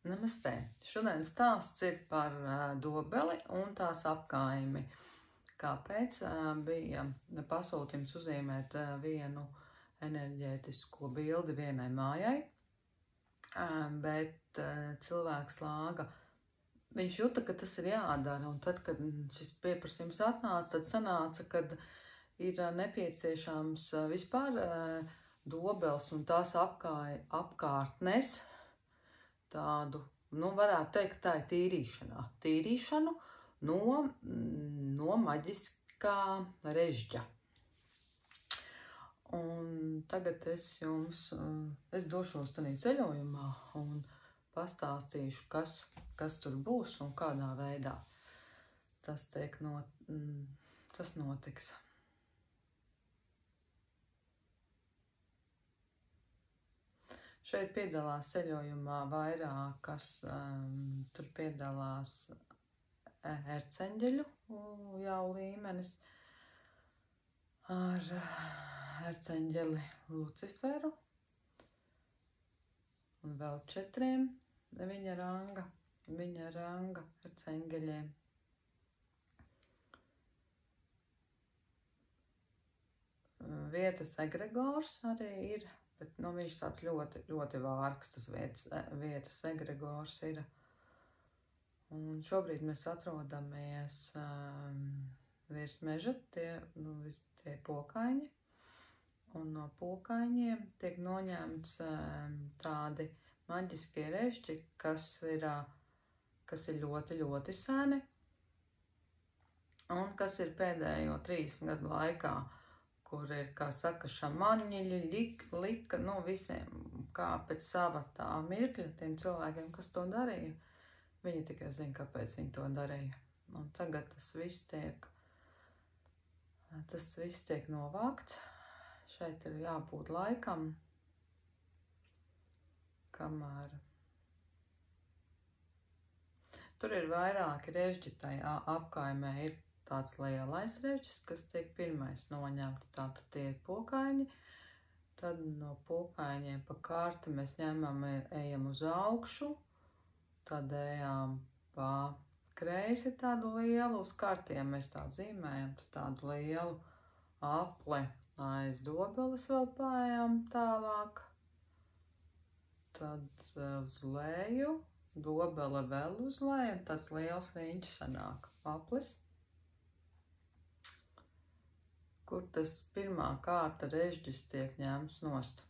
Namastē! Šodien stāsts ir par dobeli un tās apkaimi. Kāpēc bija pasūtījums uzzīmēt vienu enerģētisko bildi vienai mājai, bet cilvēks lāga. Viņš jūta, ka tas ir jādara, un tad, kad šis pieprasījums atnāca, tad sanāca, kad ir nepieciešams vispār dobels un tās apkārtnes tādu, varētu teikt, tā ir tīrīšanu no maģiskā režģa. Un tagad es došos tādā ceļojumā un pastāstīšu, kas tur būs un kādā veidā tas notiks. Šeit piedalās ceļojumā vairākas, tur piedalās erceņģeļu jau līmenis ar erceņģeli Luciferu un vēl 4 viņa ranga erceņģeļiem. Vietas egregors arī ir. Bet viņš tāds ļoti, ļoti vārgs, tas vietas egregors ir. Un šobrīd mēs atrodamies virs meža, tie pokaiņi. Un no pokaiņiem tiek noņemts tādi maģiskie režģi, kas ir ļoti, ļoti seni. Un kas ir pēdējo 30 gadu laikā, kur ir, kā saka, šamaņiļi, lika, visiem, kā pēc sava tā mirkļa, tiem cilvēkiem, kas to darīja. Viņi tikai zina, kāpēc viņi to darīja. Un tagad tas viss tiek novākts. Šeit ir jābūt laikam, kamēr. Tur ir vairāki režģi tajā apkaimē, ir tāds lielais režģis, kas tiek pirmais noņemts, tātad tie ir pokaiņi, tad no pokaiņiem pa kārti mēs ejam uz augšu, tad ejam pa kreisi tādu lielu, uz kārtiem mēs tā zīmējam, tādu lielu apli aiz dobeles vēl paejam tālāk, tad uz leju, dobele vēl uz leju, un tāds liels riņķis sanāk aplis, kur tas pirmā kārta režģis tiek ņemts nost.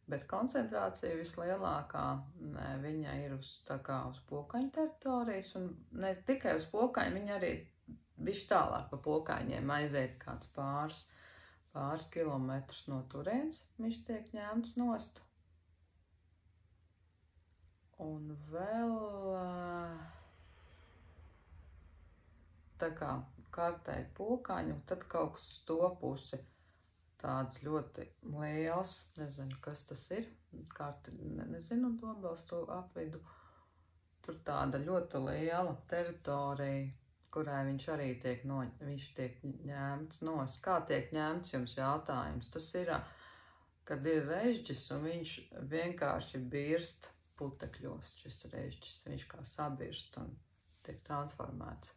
Bet koncentrācija vislielākā viņa ir uz pokaņu teritorijas, un ne tikai uz pokaņu, viņa arī bišķi tālāk pa pokaņiem aiziet kāds pāris kilometrus no turienes, viņš tiek ņemts nost. Un vēl tā kā kartē pokaņu, tad kaut kas uz to pusi tāds ļoti liels, nezinu, kas tas ir, karti nezinu, dobels to apvidu, tur tāda ļoti liela teritorija, kurai viņš arī tiek ņemts nost. Kā tiek ņemts, jums jautājums? Tas ir, kad ir režģis un viņš vienkārši birst putekļos, šis režģis, viņš kā sabirst un tiek transformēts.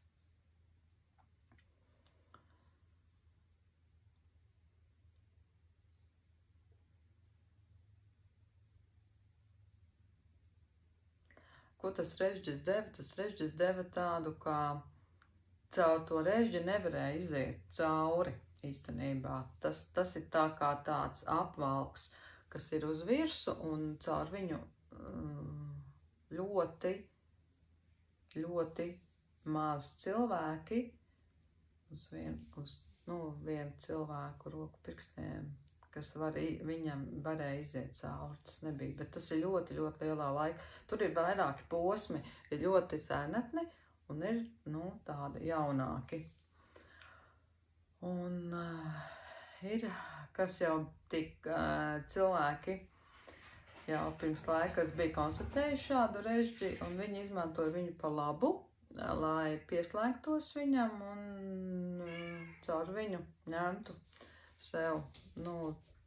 Ko tas režģis deva? Tas režģis deva tādu, kā caur to režģi nevarēja iziet cauri īstenībā. Tas ir tā kā tāds apvalks, kas ir uz virsu, un caur viņu ļoti, ļoti maz cilvēki uz vienu cilvēku roku pirkstiem, kas viņam varēja iziet cauri, tas nebija, bet tas ir ļoti, ļoti lielā laika. Tur ir vairāki posmi, ir ļoti senatni un ir, tādi jaunāki. Un ir, kas jau tik cilvēki jau pirms laikas bija konstatējuši šādu režģi, un viņi izmantoja viņu pa labu, lai pieslēgtos viņam un caur viņu ņemtu sev,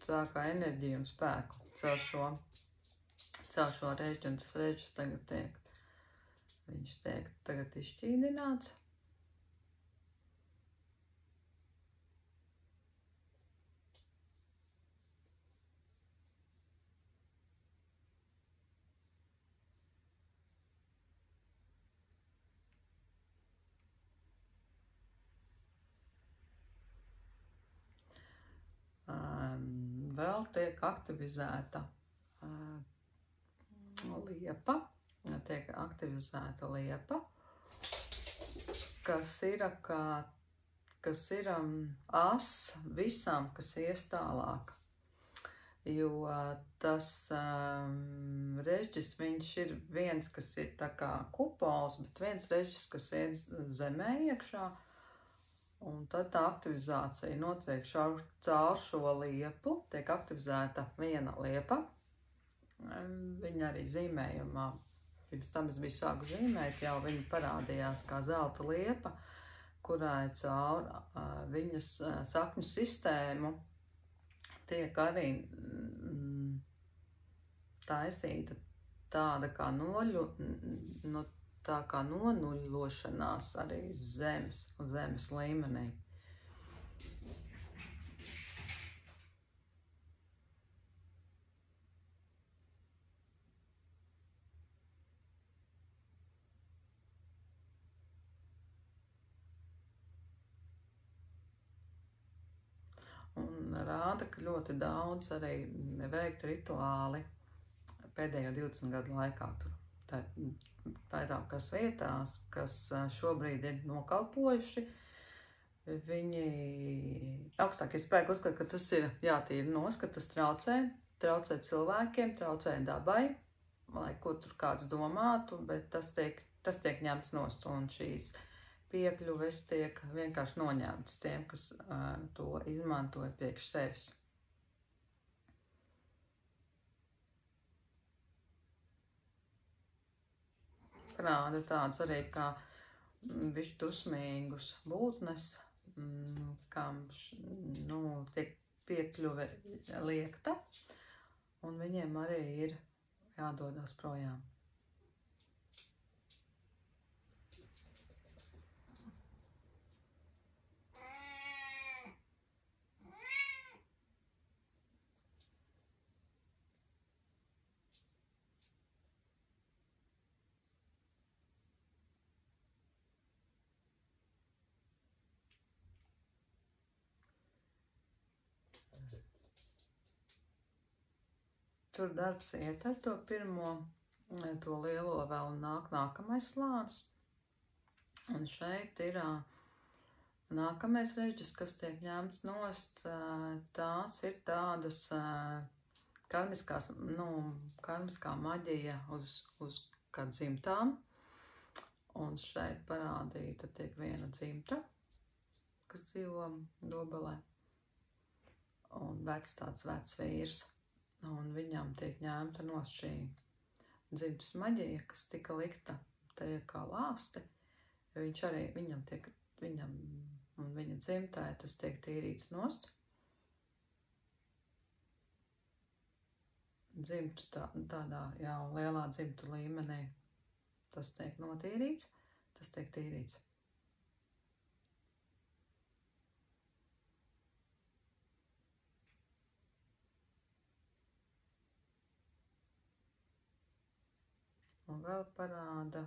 tā kā enerģiju un spēku caur šo režģi, un tas režģis viņš tiek tagad izšķīdināts. Vēl tiek aktivizēta liepa, kas ir as visam, kas ies tālāk. Jo tas režģis, viņš ir viens, kas ir tā kā kupols, bet viens režģis, kas iet zemē iekšā. Un tad tā aktivizācija notiek caur šo liepu, tiek aktivizēta viena liepa. Viņa arī zīmējumā, pirms tam es biju sāku zīmēt, jau viņa parādījās kā zelta liepa, kurai caur viņas sakņu sistēmu tiek arī taisīta tāda kā tā kā nonuļošanās arī zemes un zemes līmenī. Un rāda, ka ļoti daudz arī veikt rituāli pēdējo 20 gadu laikā tur. Tā vairākās vietās, kas šobrīd ir nokalpojuši, viņi augstākie spēki uzskata, ka tas ir jātīra nost, ka tas traucē cilvēkiem, traucē dabai, lai ko tur kāds domātu, bet tas tiek ņemts nost, un šīs piekļuves tiek vienkārši noņemtas tiem, kas to izmantoja priekš sevis. Rāda tādus arī kā bišķi dusmīgus būtnes, kam tiek piekļuve liekta, un viņiem arī ir jādodas projām. Tur darbs iet ar to pirmo, to lielo vēl nākamais slānis. Un šeit ir nākamais režģis, kas tiek ņemts nost. Tās ir tādas karmiskā maģija uz kā dzimtām. Un šeit parādīta tiek viena dzimta, kas dzīvo Dobelē. Un tāds vecs vīrs. Un viņam tiek ņemta nost šī dzimtas maģija, kas tika likta te kā lāsti. Viņam un viņa dzimtē tas tiek tīrīts nost. Tādā jau lielā dzimtu līmenī tas tiek notīrīts, tas tiek tīrīts. Un vēl parāda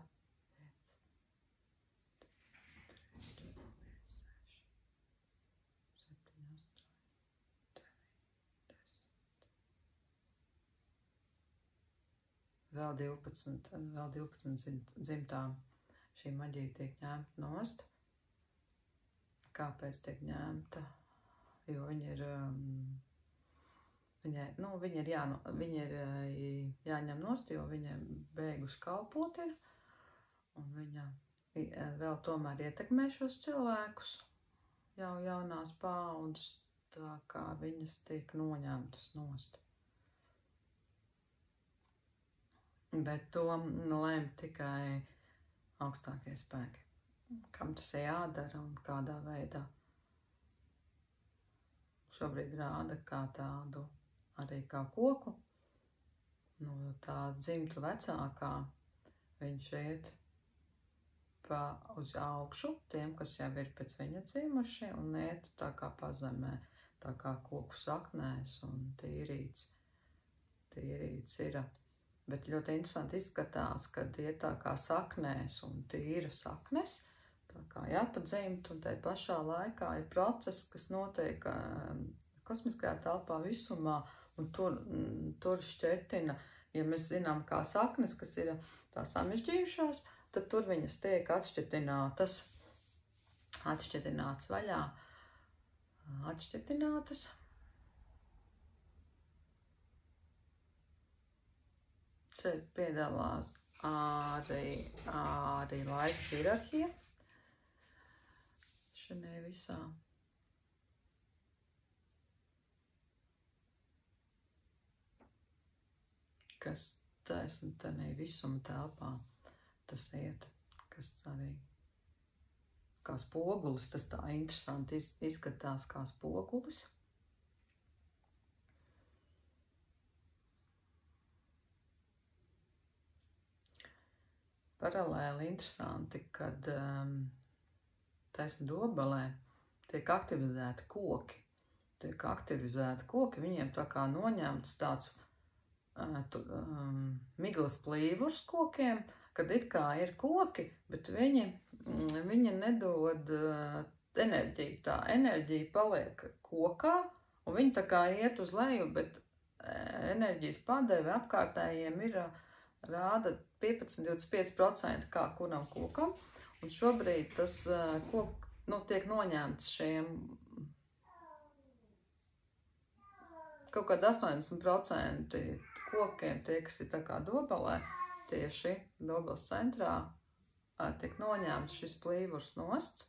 12 dzimtām šī maģija tiek ņemta nost. Kāpēc tiek ņemta? Jo viņa ir jāņem nost, jo viņa beigusi kalpot ir, un viņa vēl tomēr ietekmē šos cilvēkus, jau jaunās paaudzes, tā kā viņas tiek noņemtas nost. Bet to lēma tikai augstākie spēki, kam tas jādara un kādā veidā. šobrīd rāda kā tādu, arī kā koku. No tā dzimtu vecākā viņš iet uz augšu, tiem, kas jau ir pēc viņa dzimuši, un iet tā kā pazemē, tā kā koku saknēs un tīrīts ir. Bet ļoti interesanti izskatās, kad iet tā kā saknēs un tīra saknes, tā kā jāpadzimt, un tai pašā laikā ir process, kas notiek kosmiskajā telpā visumā, un tur šķetina, ja mēs zinām kā saknes, kas ir tā samežģījušās, tad tur viņas tiek atšķetinātas vaļā, atšķetinātas. Šeit piedalās arī laika hierarhija. Šajā visā. Kas taisni tādā visuma telpā. Tas iet, kas arī kā spogulis, tas tā interesanti izskatās kā spogulis. Paralēli interesanti, kad taisni dobelē tiek aktivizēti koki. Viņiem tā kā noņemts tāds miglas plīvurs kokiem, kad it kā ir koki, bet viņi nedod enerģiju. Tā enerģija paliek kokā, un viņi tā kā iet uz leju, bet enerģijas padeve apkārtējiem rāda 15–25% kā kuram kokam, un šobrīd tas tiek noņemts šiem kaut kādi 80% kokiem, tie, kas ir tā kā dobelē, tieši dobeles centrā tiek noņemts šis plīvurs nosts,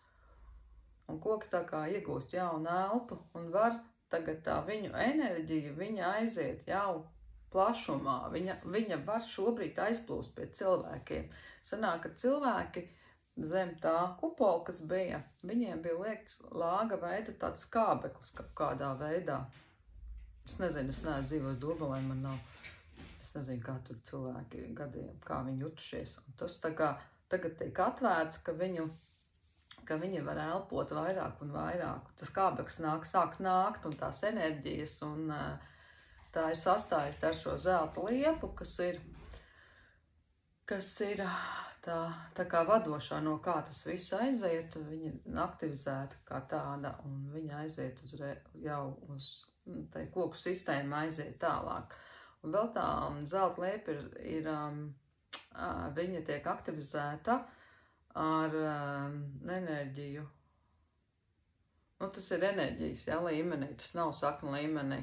un koki tā kā iegūst jaunu elpu, un var tagad tā viņu enerģiju, viņa aiziet jau plašumā, viņa var šobrīd aizplūst pie cilvēkiem. Sanāk, ka cilvēki zem tā kupola, kas bija, viņiem bija liekts lāga veida tāds skābeklis kaut kādā veidā. Es nezinu, es neesmu dzīvojis dobelē, man nav. Es nezinu, kā tur cilvēki gadiem, kā viņi jutušies. Un tas tā kā tagad tiek atvērts, ka viņi var elpot vairāk un vairāk. Tas kābeklis sāks nākt un tās enerģijas, un tā ir sastājusi ar šo zelta liepu, kas ir tā kā vadošā, no kā tas viss aiziet, viņa aktivizēta kā tāda, un viņa aiziet jau uz tai koku sistēmu aiziet tālāk. Un vēl tā zelta liepa viņa tiek aktivizēta ar enerģiju. Tas ir enerģijas līmenī, tas nav sakna līmenī,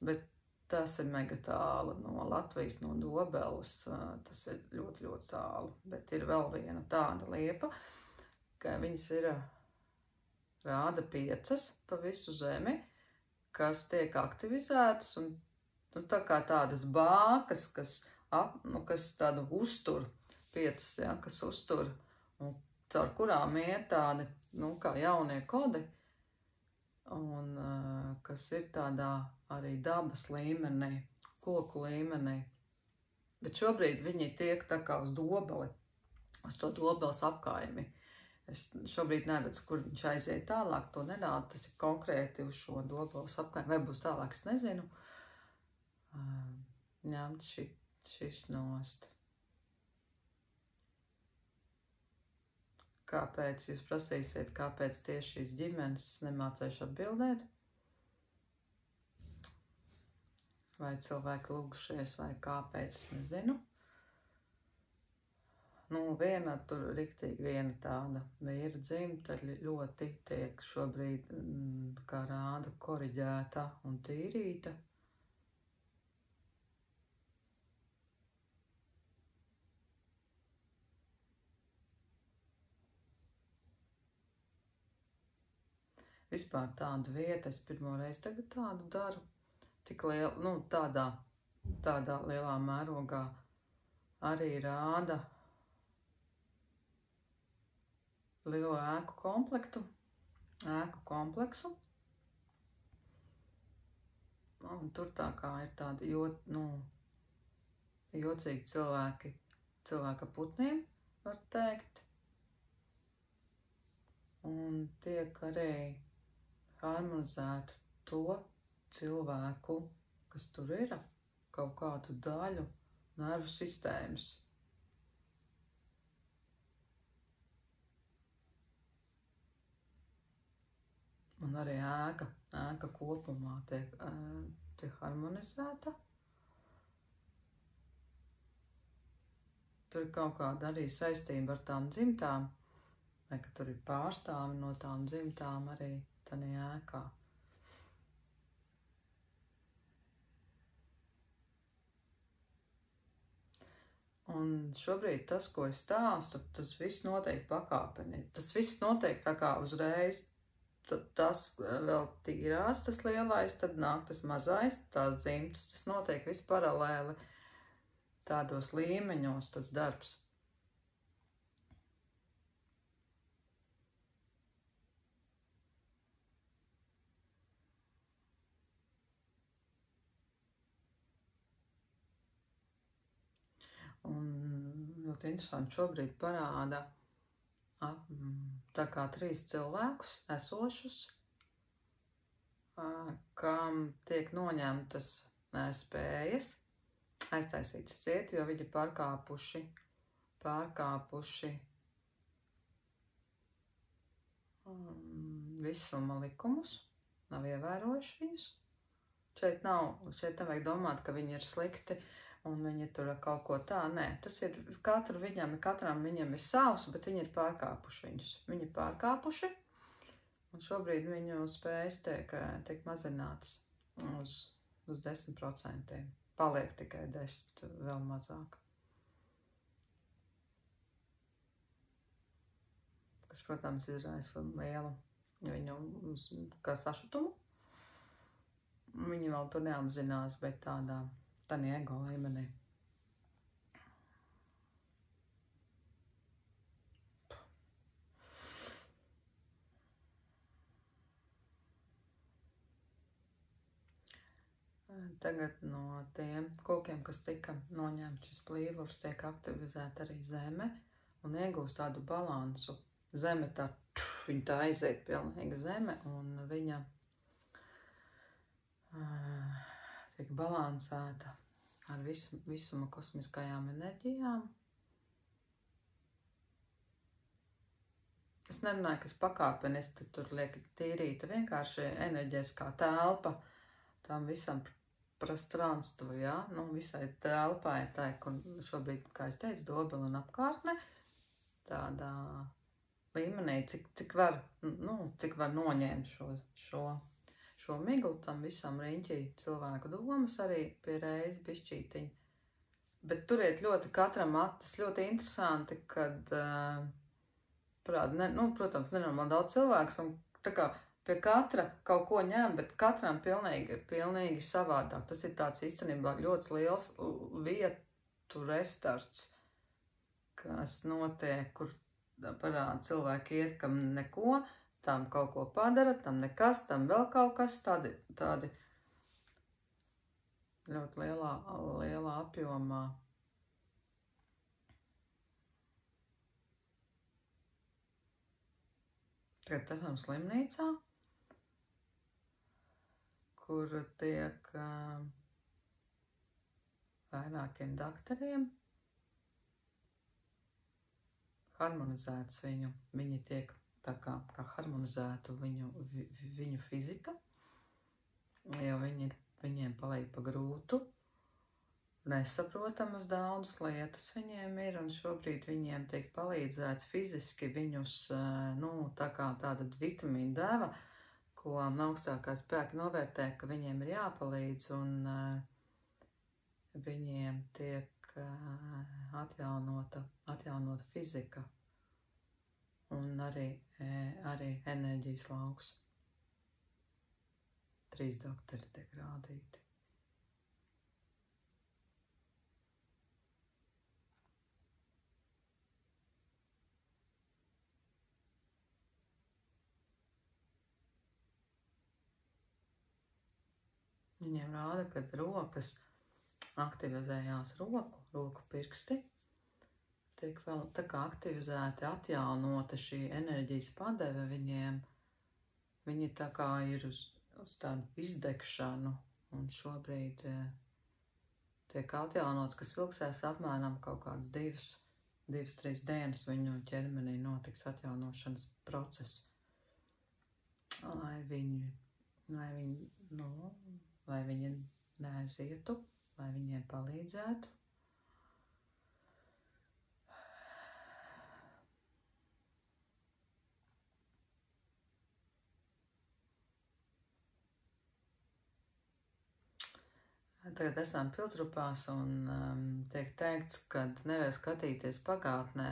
bet tas ir mega tālu no Latvijas, no Dobeles, tas ir ļoti, ļoti tālu. Bet ir vēl viena tāda liepa, ka viņas rāda 5 pa visu zemi, kas tiek aktivizētas, un tā kā tādas bākas, kas tādu uztur, 5, kas uztur, un caur kurām iet tādi, kā jaunie kodi, un kas ir tādā arī dabas līmenī, koku līmenī. Bet šobrīd viņi tiek tā kā uz dobeli, uz to dobeles apkaimi. Es šobrīd neredzu, kur viņš aiziet tālāk, to nerāda, tas ir konkrēti uz šo dobeles apkaimi. Vai būs tālāk, es nezinu. Ņemts šis nost. Kāpēc jūs prasīsiet, kāpēc tieši šīs ģimenes, es nemācēšu atbildēt? Vai cilvēki lūgušies, vai kāpēc, es nezinu. Viena tāda vīra dzimta ļoti tiek šobrīd, kā rāda, koriģēta un tīrīta. Vispār tādu vietu, es pirmo reizi tagad tādu daru, tik liela, tādā lielā mērogā arī rāda lielo ēku kompleksu. un tur tā kā ir tādi jocīgi cilvēki, cilvēka putniem, var teikt. Un tiek arī harmonizēta to cilvēku, kas tur ir, kaut kādu daļu nervu sistēmas. Un arī ēka kopumā tiek harmonizēta. Tur ir kaut kāda arī saistība ar tām dzimtām, vai ka tur ir pārstāvi no tām dzimtām arī tajā ēkā. Un šobrīd tas, ko es stāstu, tas viss notiek pakāpeni. Tas viss notiek tā kā uzreiz. Tas vēl tīrās, tas lielais, tad nāk tas mazais, tās dzimtas, tas notiek viss paralēli tādos līmeņos, tas darbs. Un ļoti interesanti šobrīd parāda tā kā 3 cilvēkus esošus, kam tiek noņemtas spējas aiztaisītas ciet, jo viņi pārkāpuši visuma likumus, nav ievērojuši viņus. Šeit nevajag domāt, ka viņi ir slikti, un viņi tur kaut ko tā, nē, tas ir katram viņam ir savs, bet viņi ir pārkāpuši viņus. Viņi ir pārkāpuši, un šobrīd viņu spējas tiek mazinātas uz 10%. Paliek tikai 10, vēl mazāk. Kas, protams, izraisa lielu viņu kā sašutumu. Viņi vēl to neapzinās, bet tādā ego līmenī. Tagad no tiem kokiem, kas tika noņemts šis plīvurs, tiek aktivizēta arī zeme un iegūst tādu balansu. Zeme viņa tā aiziet pilnīgi zeme, un viņa tiek balansēta ar visuma kosmiskajām enerģijām. Es nerunāju, kas pakāpeniski tur liek tīrīta, vienkārši enerģiskā telpa tam visam prostranstvu, ja? Visai telpai, tā, kur šobrīd, kā es teicu, dobela un apkārtne, tādā līmenī, cik var noņemt šo miglu, tam visam riņķī cilvēku domas arī pie reizes bišķītiņi. Bet turiet ļoti katram tas ļoti interesanti, kad protams, nenormāli daudz cilvēks, un tā kā pie katra kaut ko ņem, bet katram pilnīgi savādāk. Tas ir tāds īstenībā ļoti liels vietu restarts, kas notiek, kur parāda cilvēki iet, kam neko, tam kaut ko padara, tam nekas, tam vēl kaut kas, tādi ļoti lielā apjomā. Tagad esam slimnīcā, kur tiek vairākiem daktariem harmonizēts viņi tiek tā kā harmonizētu viņu fizika, jo viņiem paliek pa grūtu, nesaprotamas daudzas lietas viņiem ir, un šobrīd viņiem tiek palīdzēts fiziski viņus, tā kā tāda vitamīna deva, ko augstākā spēka novērtē, ka viņiem ir jāpalīdz, un viņiem tiek atjaunota fizika. Un arī enerģijas lauks. 3 doktori tiek rādīti. Viņiem rāda, kad rokas aktivizējās roku pirksti, tiek vēl tā kā aktivizēti, atjaunota šī enerģijas padeve viņiem. Viņi tā kā ir uz tādu izdegšanu, un šobrīd tiek atjaunots, kas vilksies apmēram kaut kādas 2-3 dienas viņu ķermenī notiks atjaunošanas process, lai viņi neaizietu, lai viņiem palīdzētu. Tagad esam pilsrupās un tiek teikts, ka nevar skatīties pagātnē,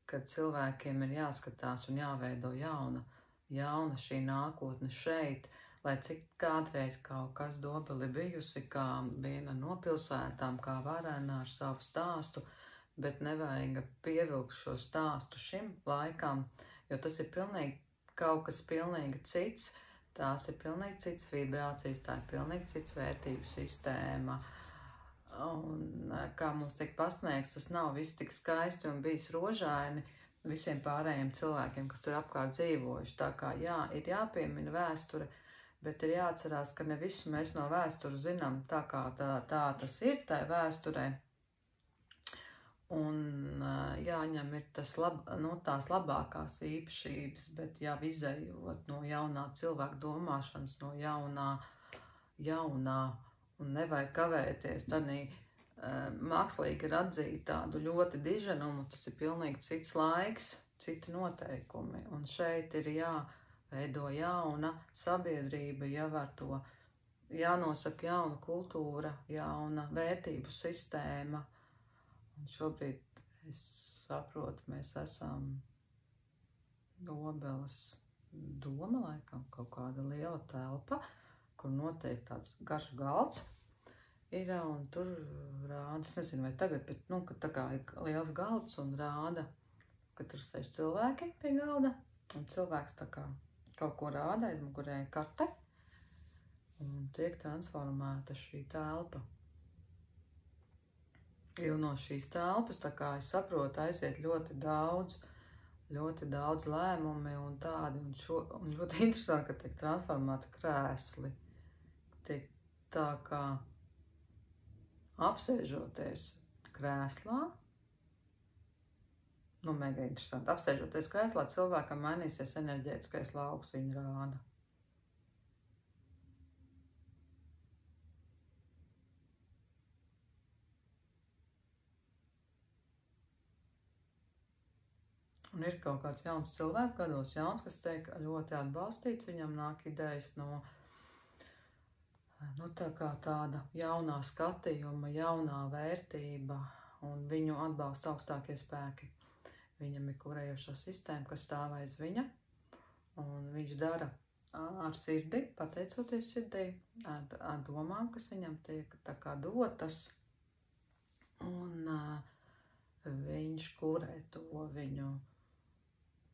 kad cilvēkiem ir jāskatās un jāveido jauna šī nākotne šeit, lai cik kādreiz kaut kas Dobeli bijusi, kā viena no pilsētām, kā varena ar savu stāstu, bet nevajag pievilkt šo stāstu šim laikam, jo tas ir pilnīgi kaut kas pilnīgi cits. Tās ir pilnīgi cits vibrācijas, tā ir pilnīgi cits vērtību sistēma. Un kā mums tiek pasniegts, tas nav viss tik skaisti un bijis rožaini visiem pārējiem cilvēkiem, kas tur apkārt dzīvojuši. Tā kā jā, ir jāpiemina vēsture, bet ir jāatcerās, ka ne visu mēs no vēstures zinām tā kā tā tas ir, tai vēsturē. Un jāņem ir tās labākās īpašības, bet jau izējot no jaunā cilvēka domāšanas, no jaunā un nevajag kavēties tādī mākslīgi ir atzīt tādu ļoti diženumu, tas ir pilnīgi cits laiks, citi noteikumi, un šeit ir jāveido jauna sabiedrība, jāvar to, jānosaka jauna kultūra, jauna vērtību sistēma. Un šobrīd es saprotu, mēs esam Dobeles doma, laikam, kaut kāda liela telpa, kur noteikti tāds garš galds ir, un tur rāda, es nezinu, vai tagad, bet, ka tā kā ir liels galds un rāda, ka tur sēž cilvēki pie galda, un cilvēks tā kā kaut ko rāda, aizmugurē karte, un tiek transformēta šī telpa. Jo no šīs telpas, tā kā es saprotu, aiziet ļoti daudz lēmumi un tādi, un ļoti interesanti, ka tiek transformēti krēsli. Tiek tā kā apsēžoties krēslā, mega interesanti, apsēžoties krēslā, cilvēkam mainīsies enerģētiskais lauks, viņa rāda. Un ir kaut kāds jauns cilvēks, gados jauns, kas tiek ļoti atbalstīts, viņam nāk idejas no tā kā tāda jaunā skatījuma, jaunā vērtība, un viņu atbalsta augstākie spēki. Viņam ir kurējošā sistēma, kas stāv aiz viņa, un viņš dara ar sirdi, pateicoties sirdī, ar domām, kas viņam tiek tā kā dotas, un viņš kurē to viņu.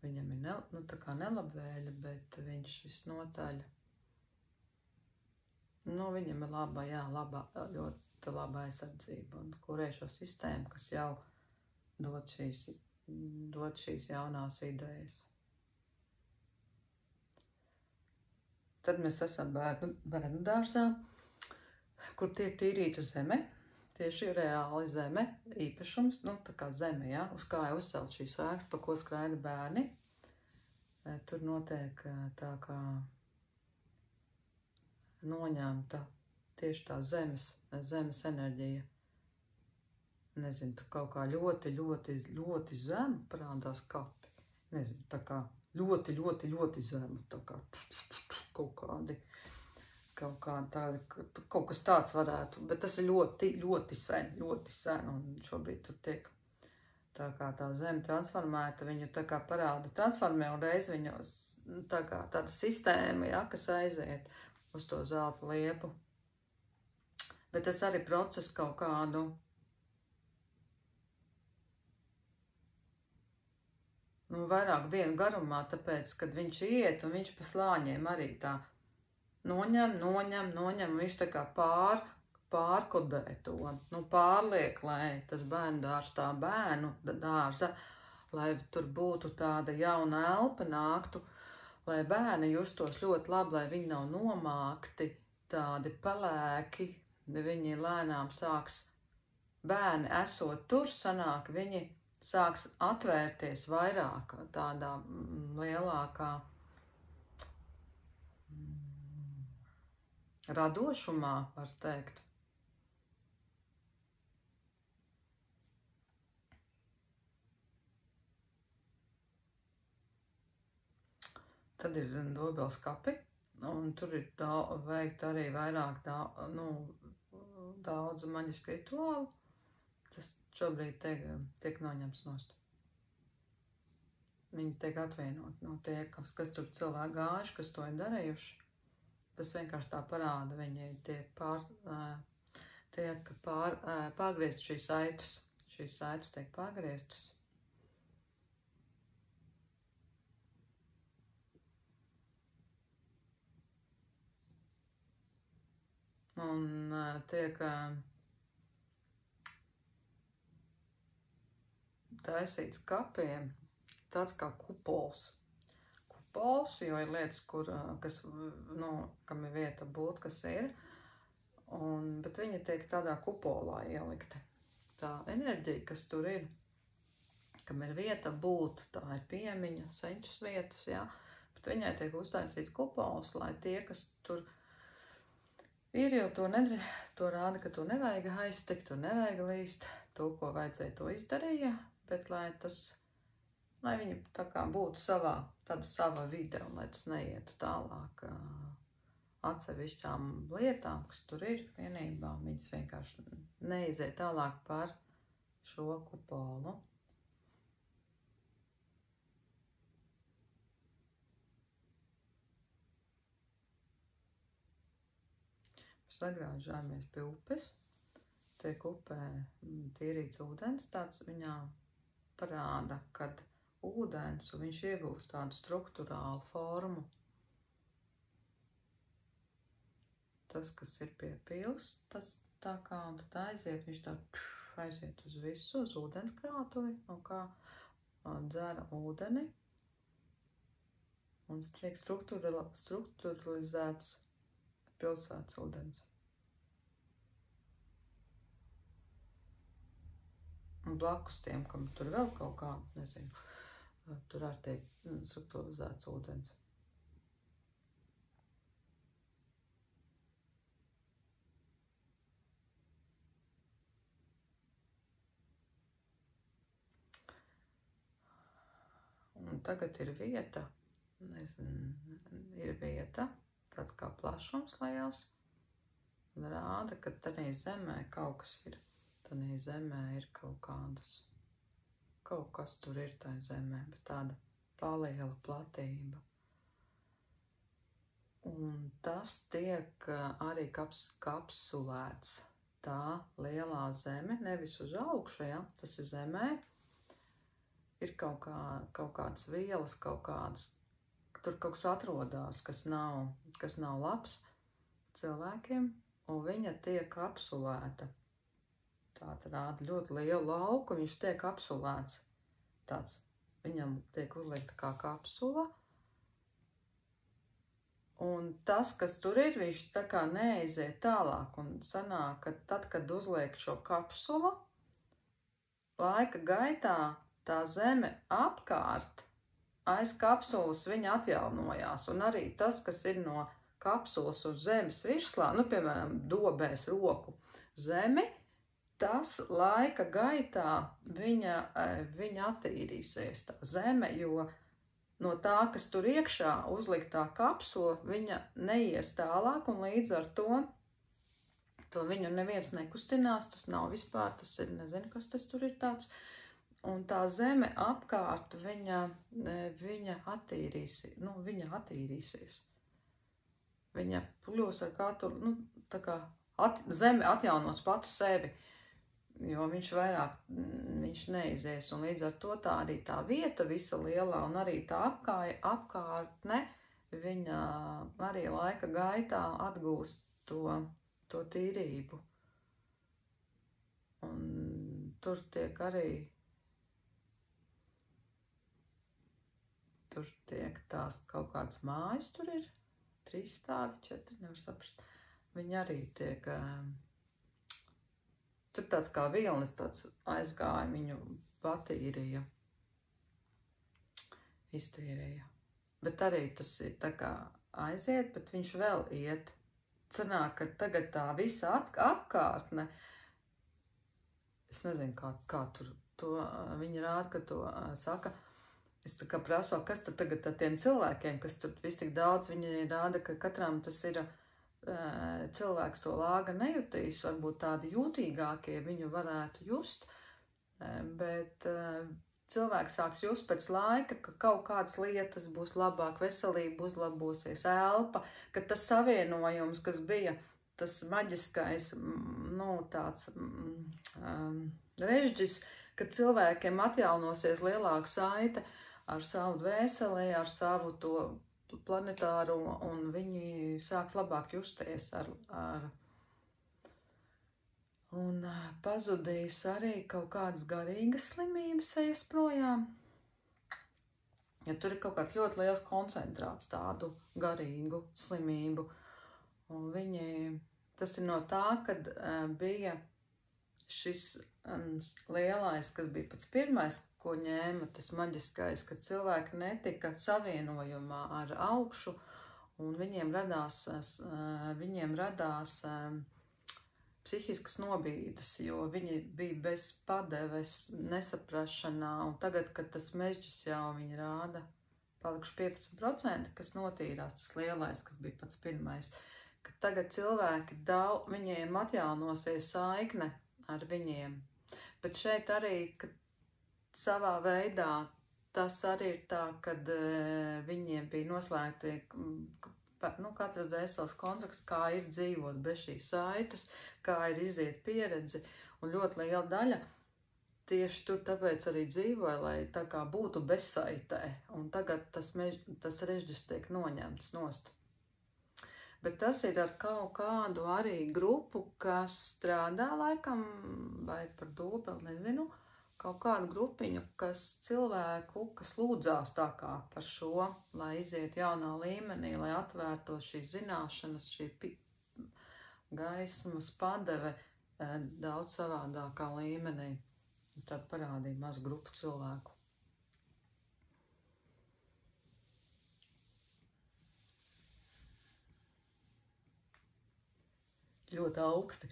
Viņam ir tā kā nelabvēļa, bet viņš visnotaļ, viņam ir ļoti laba aizsardzība un kurējošo sistēmu, kas jau dod šīs jaunās idejas. Tad mēs esam bērnu dārzā, kur tiek tīrīta zeme. Tieši reāli zeme, īpašums, tā kā zeme, ja, uz kā uzcelt šīs ēkas, pa ko skraida bērni. Tur notiek tā kā noņemta tieši tā zemes enerģija. Nezinu, tur kaut kā ļoti zemu parādās kapi. Nezinu, tā kā ļoti zemu, tā kā kaut kas tāds varētu, bet tas ir ļoti sen, un šobrīd tur tiek tā kā tā zeme transformēta, viņu tā kā parāda transformē, un reiz viņu tā kā tāda sistēma, ja, kas aiziet uz to zelta liepu. Bet tas arī process kaut kādu vairāku dienu garumā, tāpēc, kad viņš iet, un viņš pa slāņiem arī tā noņem, viņš tā kā pārkodē to, nu pārliek, lai tas bērnu dārs tā bērnu dārza, lai tur būtu tāda jauna elpa nāktu, lai bērni justos ļoti labi, lai viņi nav nomākti, tādi pelēki, viņi lēnām sāks, bērni esot tur, sanāk, viņi sāks atvērties vairāk, tādā lielākā radošumā, var teikt. Tad ir Dobels kapi, un tur ir veikt arī vairāk daudz maģisku rituālu. Tas šobrīd tiek noņemts nost. Viņi tiek atvienot no tie, kas tur cilvēki gājuši, kas to ir darījuši. Tas vienkārši tā parāda, viņi tiek pārgriezt šīs saites tiek pārgrieztas. Un tiek taisīts kapiem tāds kā kupols. Jo ir lietas, kam ir vieta būt, kas ir, bet viņi tiek tādā kupolā ielikti. Tā enerģija, kas tur ir, kam ir vieta būt, tā ir piemiņa, senčus vietas, jā, bet viņai tiek uztaisīts kupols, lai tie, kas tur ir, jau to rāda, ka to nevajag aiztikt, to nevajag līst, to, ko vajadzēja, to izdarīja, bet lai viņi tā kā būtu tāda sava vide, un lai tas neietu tālāk atsevišķām lietām, kas tur ir vienībā, viņas vienkārši neiziet tālāk par šo kupolu. Sagrāžāmies pie upes, tiek upē tīrīts ūdens, tāds viņā parāda, kad ūdens, un viņš iegūst tādu struktūrālu formu. Tas, kas ir pie pils, tas tā kā, un tad aiziet, viņš tā aiziet uz visu, uz ūdenskrātuvi, un kā dzera ūdeni, un tiek strukturalizēts pilsētas ūdens. Un blakus tiem, kam tur vēl kaut kā, nezinu, tur arī tiek strukturalizēts ūdens. Un tagad ir vieta, tāds kā plašums liels, un rāda, ka tādā zemē kaut kas ir. Tādā zemē ir kaut kas tur ir tā zemē, bet tāda paliela platība. Un tas tiek arī kapsulēts. Tā lielā zeme, nevis uz augšu, ja, tas ir zemē, ir kaut kādas vielas, tur kaut kas atrodās, kas nav labs cilvēkiem, un viņa tiek kapsulēta. Tā rāda ļoti lielu lauku, viņš tiek kapsulēts. Viņam tiek uzlikta kā kapsula. Un tas, kas tur ir, viņš tā kā neaiziet tālāk. Un sanāk, ka tad, kad uzliek šo kapsulu, laika gaitā tā zeme apkārt aiz kapsulas viņa atjaunojās. Un arī tas, kas ir no kapsulas uz zemes virslā, piemēram, dobēs roku zemi, tas laika gaitā viņa attīrīsies tā zeme, jo no tā, kas tur iekšā uzliktā kapsula, viņa neies tālāk, un līdz ar to viņu neviens nekustinās, tas nav vispār, tas ir, nezinu, kas tas tur ir tāds, un tā zeme apkārt viņa attīrīsies. Viņa kļūs ar katru, tā kā zeme atjaunos pati sevi, jo viņš neizies, un līdz ar to tā arī tā vieta visa lielā, un arī tā apkārtne, viņa arī laika gaitā atgūst to tīrību. Un tur tiek tās kaut kādas mājas, tur ir 3 stāvi, 4, nevar saprast. Viņi arī tiek, tur tāds kā vilnis tāds aizgāja, viņu patīrīja, iztīrīja. Bet arī tas ir tā kā aiziet, bet viņš vēl iet. Sanāk, ka tagad tā visa apkārtne, es nezinu, kā tur to viņi rāda, ka to saka. Es tā kā prasu, kas tad tagad ar tiem cilvēkiem, kas tur viss tik daudz, viņi rāda, ka katram tas ir cilvēks to lāga nejutīs, varbūt tādi jūtīgākie viņu varētu just, bet cilvēks sāks just pēc laika, ka kaut kādas lietas būs labāk, veselība uzlabosies, elpa, ka tas savienojums, kas bija tas maģiskais, tāds režģis, ka cilvēkiem atjaunosies lielāka saite ar savu dvēseli, ar savu to planetāro, un viņi sāks labāk justies un pazudīs arī kaut kādas garīgas slimības ejas projām. Ja tur ir kaut kāds ļoti liels koncentrāts tādu garīgu slimību, un tas ir no tā, kad bija šis lielais, kas bija pats pirmais, ko ņēma tas maģiskais, ka cilvēki netika savienojumā ar augšu, un viņiem radās psihiskas nobīdes, jo viņi bija bez padeves, nesaprašanā, un tagad, kad tas mežģis jau viņi rāda, palikuši 15%, kas notīrās, tas lielais, kas bija pats pirmais, ka tagad cilvēki viņiem atjaunosies saikne ar viņiem. Bet šeit arī, ka savā veidā tas arī ir tā, kad viņiem bija noslēgti, katras dvēseles kontrakts, kā ir dzīvot bez šīs saites, kā ir iziet pieredzi, un ļoti liela daļa tieši tur tāpēc arī dzīvoja, lai tā kā būtu bezsaitē, un tagad tas režģis tiek noņemts nost. Bet tas ir ar kaut kādu arī grupu, kas strādā laikam, vai par dūbeli, nezinu, kaut kādu grupiņu, kas lūdzās tā kā par šo, lai iziet jaunā līmenī, lai atvērtos šīs zināšanas, šī gaismas padeve daudz savādākā līmenī. Tad parādīja mazu grupu cilvēku. Ļoti augsti.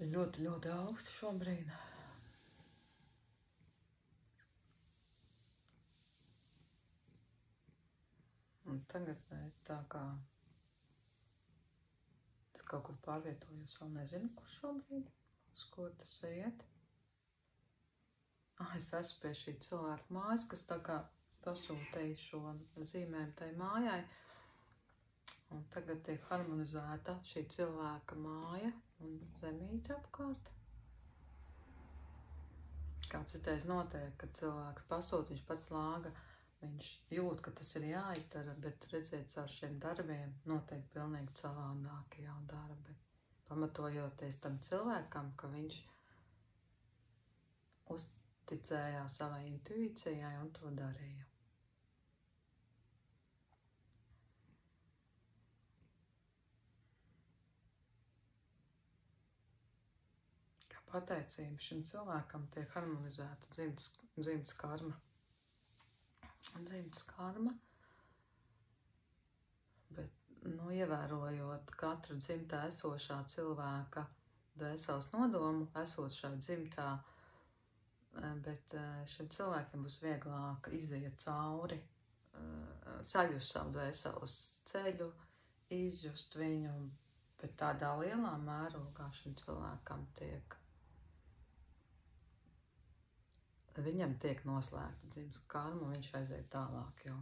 Ļoti, ļoti augsti šobrīd. Un tagad tā kā es kaut kur pārvietojos, vēl nezinu, kur šobrīd, uz ko tas iet. Es esmu pie šī cilvēka mājas, kas tā kā pasūtīja šo zīmējumu tai mājai. Un tagad tiek harmonizēta šī cilvēka māja un zemīte apkārt. Kā citreiz notiek, kad cilvēks pasūta, viņš pats lāga, viņš jūt, ka tas ir jāizdara, bet redzēt caur šiem darbiem notiek pilnīgi savādākie jau darbi. Pamatojoties tam cilvēkam, ka viņš uzticējās savai intuīcijai un to darīja. Pateicība šim cilvēkam tiek harmonizēta dzimtas karma. Dzimtas karma, bet, ievērojot katra dzimtā esošā cilvēka dvēseles nodomu, esot šai dzimtā, bet šim cilvēkiem būs vieglāk iziet cauri, sajust savu dvēseles ceļu, izjust viņu, bet tādā lielā mērogā šim cilvēkam viņam tiek noslēgta dzimtas karma, un viņš aiziet tālāk jau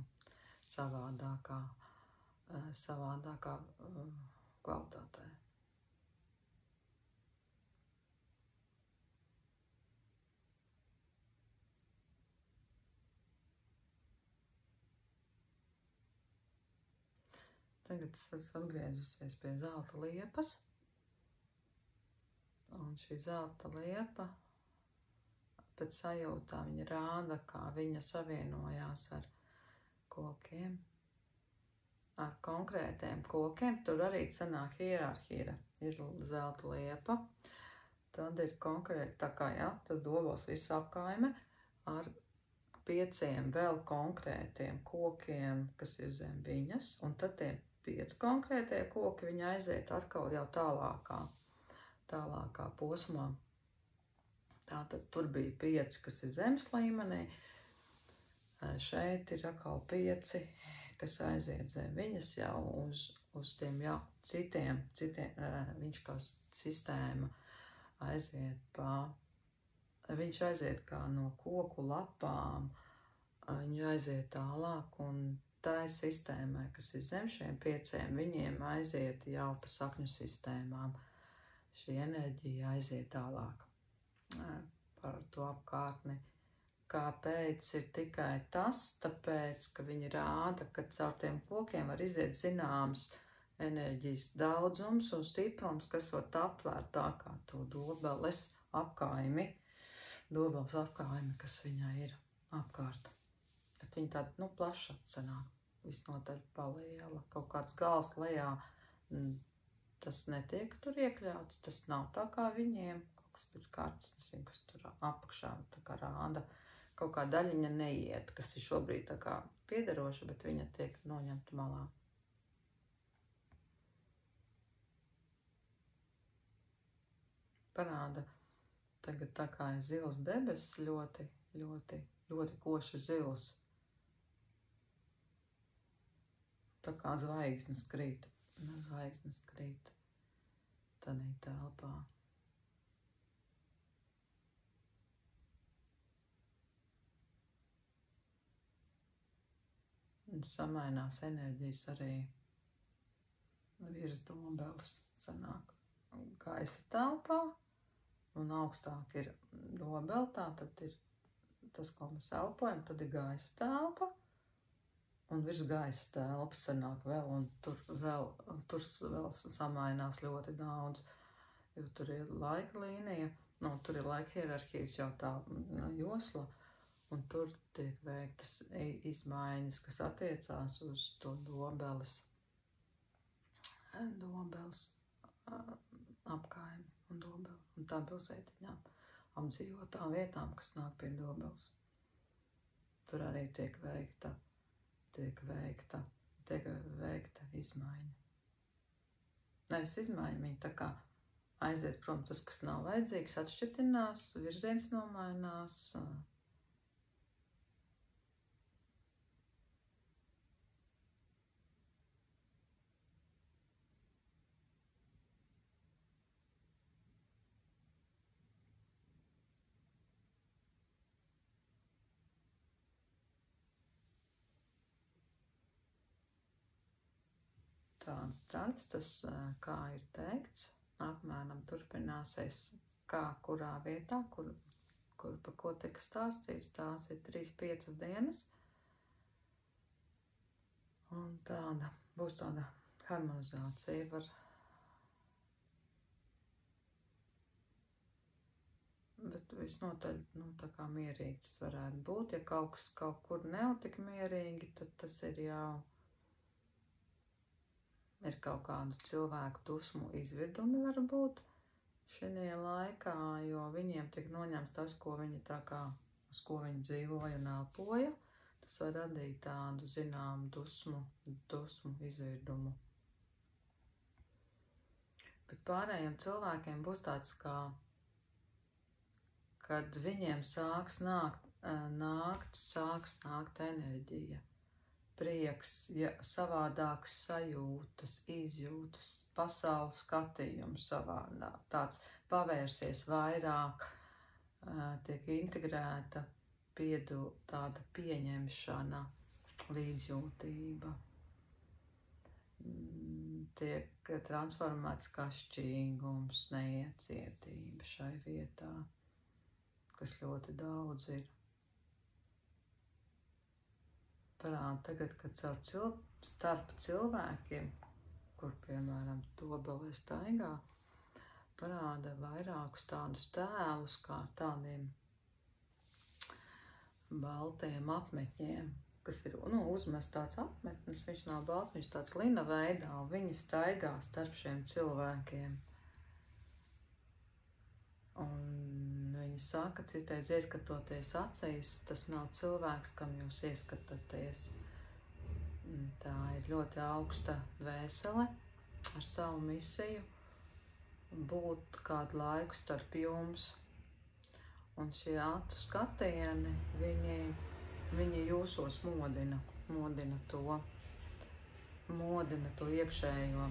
savādākā kvalitātē. Tagad es esmu atgriezusies pie zelta liepas. Un šī zelta liepa pēc sajūtām viņa rāda, kā viņa savienojās ar kokiem, ar konkrētiem kokiem. Tur arī sanāk hierarhija. Ir zelta liepa, tad ir konkrēti, tā kā, ja, tas dobals viss apkaime ar 5 vēl konkrētiem kokiem, kas ir zem viņas, un tad tie 5 konkrētie koki, viņi aiziet atkal jau tālākā posmā. Tātad tur bija 5, kas ir zemes līmenī, šeit ir atkal 5, kas aiziet zem viņas jau uz tiem jau citiem, viņš kā sistēma viņš aiziet kā no koku lapām, viņš aiziet tālāk, un tā ir sistēmai, kas ir zem šiem 5, viņiem aiziet jau pa sakņu sistēmām. Šī enerģija aiziet tālāk par to apkārtni. Kāpēc ir tikai tas? Tāpēc, ka viņi rāda, ka caur tiem kokiem var iziet zināms enerģijas daudzums un stiprums, kas var aptvērt tā kā to dobeles apkaimi, kas viņai ir apkārt. Bet viņa tāda, plaša sanāk, visnotaļ paliela, kaut kāds gals lejā, tas netiek tur iekļauts, tas nav tā kā viņiem, kaut kas pēc kārtas, nezinu, kas tur apakšā tā kā rāda, kaut kā daļiņa neiet, kas ir šobrīd tā kā piederoša, bet viņa tiek noņemta malā. Parāda tagad tā kā ir zils debesis, ļoti, ļoti, ļoti koši zils. Tā kā zvaigznes krīt. Tādā telpā. Un samainās enerģijas arī virs dobeles sanāk gaisa telpā, un augstāk ir dobele, tā tad ir tas, ko mēs elpojam, tad ir gaisa telpa. Un virs gaisa telpas sanāk vēl, un tur vēl samainās ļoti daudz, jo tur ir laika līnija, tur ir laika hierarhijas jau tā josla, un tur tiek veiktas izmaiņas, kas attiecās uz to dobeles apkaimi un tā pilsētiņām, apdzīvotām vietām, kas nāk pie dobeles. Tur arī tiek veikta izmaiņa. Nevis izmaiņa, viņa tā kā aiziet prom tas, kas nav vajadzīgs, atšķirtinās, virziens nomainās. Tāds darbs, tas, kā ir teikts, apmēram turpināsies, kā kurā vietā, kur pa ko tika stāstīts, tās ir 3-5 dienas. Un būs tāda harmonizācija bet visnotaļ, tā kā mierīgi tas varētu būt. Ja kaut kur nav tik mierīgi, tad tas ir jau ir kaut kādu cilvēku dusmu izvirdumi varbūt šajā laikā, jo viņiem tiek noņemts tas, ko viņi uz ko viņi dzīvoja un elpoja. Tas var radīt tādu, zinām, dusmu izvirdumu. Bet pārējiem cilvēkiem būs tāds kad viņiem sāks nākt enerģija. Prieks, savādāks sajūtas, izjūtas, pasaules skatījums savādāk, tāds pavērsies vairāk, tiek integrēta tāda pieņemšana, līdzjūtība, tiek transformēts kašķīgums, neiecietība šai vietā, kas ļoti daudz ir. parāda tagad, kad starp cilvēkiem, kur, piemēram, doba vai staigā, parāda vairākus tādus tēlus kā tādiem baltiem apmetņiem, kas ir, uzmest tāds apmetnes, viņš nav balts, viņš tāds lina veidā, un viņi staigā starp šiem cilvēkiem. Un viņi saka, citreiz ieskatoties acīs, tas nav cilvēks, kam jūs ieskatāties. Tā ir ļoti augsta vēsele ar savu misiju, būt kādu laiku starp jums. Un šie acu skatieni, viņi jūsos modina to iekšējo,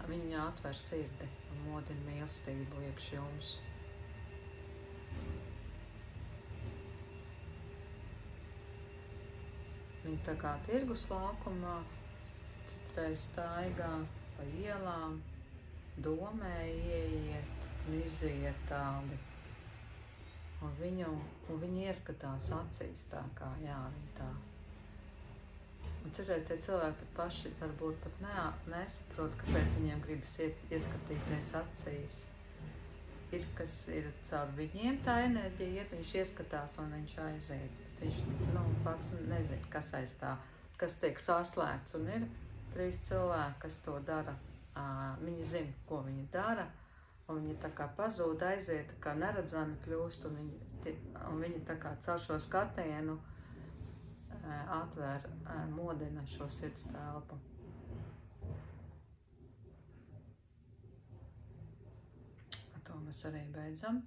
viņi atver sirdi un modina mīlestību iekš jums. Viņi tā kā tirgus laukumā, citreiz staigā pa ielām, domē ieiet un iziet tādi. Un viņi ieskatās acīs tā kā, jā, viņi tā. Un citreiz tie cilvēki pat paši varbūt pat nesaprot, kāpēc viņiem gribas ieskatīties acīs. Ir, kas ir caur viņiem tā enerģija, viņš ieskatās un viņš aiziet. Viņš, pats nezin, kas aiz tā, kas tiek saslēgts. Un ir 3 cilvēki, kas to dara. Viņi zina, ko viņi dara. Un viņi tā kā pazūd, aiziet, tā kā neredzami kļūst, un viņi tā kā caur šo skatienu atver, modina šo sirds telpu. Ar to mēs arī beidzam.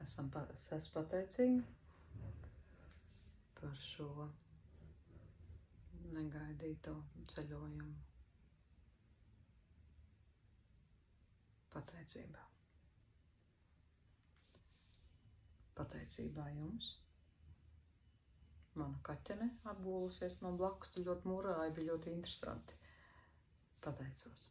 Es pateicīga par šo negaidīto ceļojumu. Pateicībā jums. Mana kaķene apgūlusies man blakus, tu ļoti murāji, bija ļoti interesanti. Pateicos.